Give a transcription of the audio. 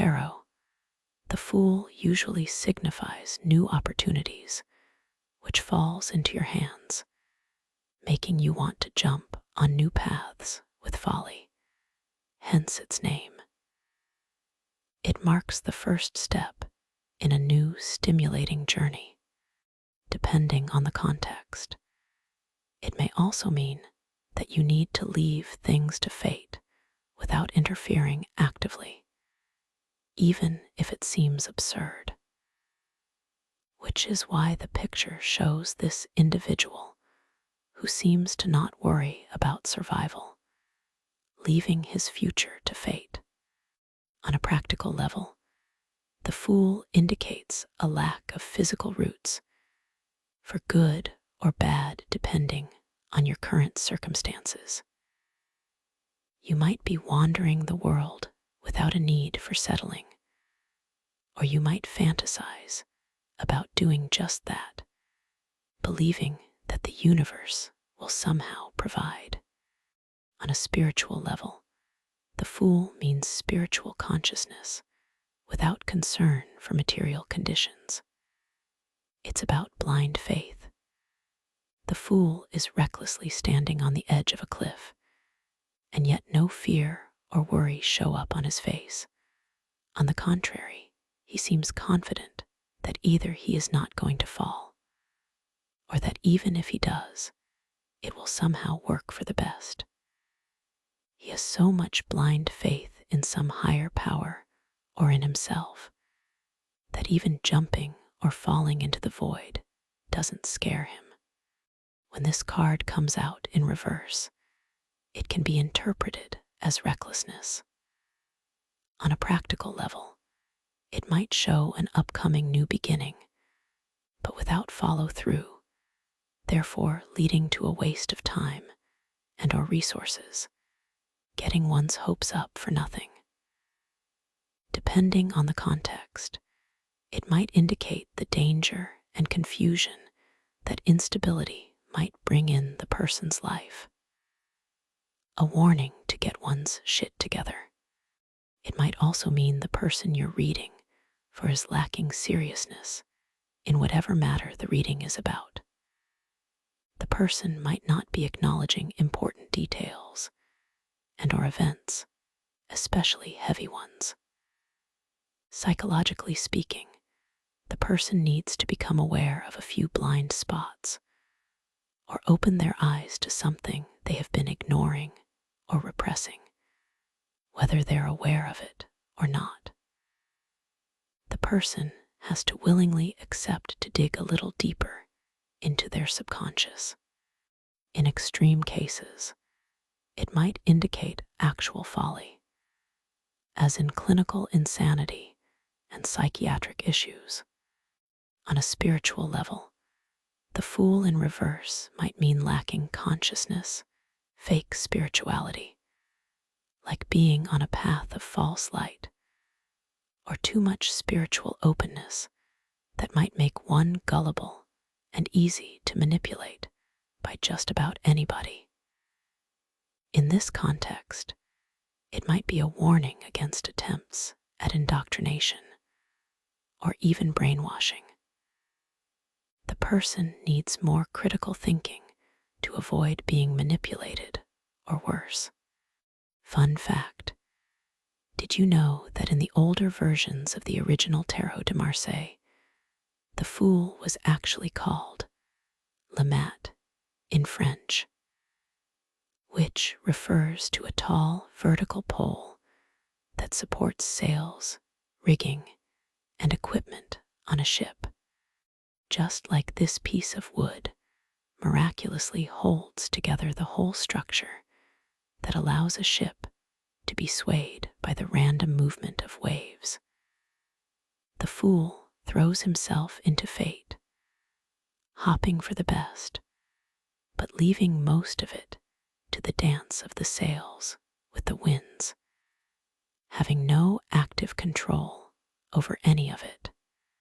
tarot, the Fool usually signifies new opportunities, which falls into your hands, making you want to jump on new paths with folly, hence its name. It marks the first step in a new stimulating journey. Depending on the context, it may also mean that you need to leave things to fate without interfering actively, even if it seems absurd. Which is why the picture shows this individual who seems to not worry about survival, leaving his future to fate. On a practical level, the Fool indicates a lack of physical roots, for good or bad depending on your current circumstances. You might be wandering the world without a need for settling, or you might fantasize about doing just that, believing that the universe will somehow provide. On a spiritual level, the Fool means spiritual consciousness without concern for material conditions. It's about blind faith. The Fool is recklessly standing on the edge of a cliff, and yet no fear or worry show up on his face. On the contrary, he seems confident that either he is not going to fall, or that even if he does, it will somehow work for the best. He has so much blind faith in some higher power or in himself that even jumping or falling into the void doesn't scare him. When this card comes out in reverse, it can be interpreted as recklessness. On a practical level, it might show an upcoming new beginning, but without follow through, therefore leading to a waste of time and or resources, getting one's hopes up for nothing. Depending on the context, it might indicate the danger and confusion that instability might bring in the person's life. A warning to get one's shit together. It might also mean the person you're reading for is lacking seriousness in whatever matter the reading is about. The person might not be acknowledging important details and or events, especially heavy ones. Psychologically speaking, the person needs to become aware of a few blind spots or open their eyes to something they have been ignoring or repressing, whether they're aware of it or not. The person has to willingly accept to dig a little deeper into their subconscious. In extreme cases, it might indicate actual folly, as in clinical insanity and psychiatric issues. On a spiritual level, the Fool in reverse might mean lacking consciousness, fake spirituality, like being on a path of false light, or too much spiritual openness that might make one gullible and easy to manipulate by just about anybody. In this context, it might be a warning against attempts at indoctrination or even brainwashing. The person needs more critical thinking to avoid being manipulated or worse. Fun fact: did you know that in the older versions of the original Tarot de Marseille, the Fool was actually called Le Mat in French, which refers to a tall vertical pole that supports sails, rigging, and equipment on a ship. Just like this piece of wood miraculously holds together the whole structure that allows a ship to be swayed by the random movement of waves. The Fool throws himself into fate, hopping for the best, but leaving most of it to the dance of the sails with the winds, having no active control over any of it.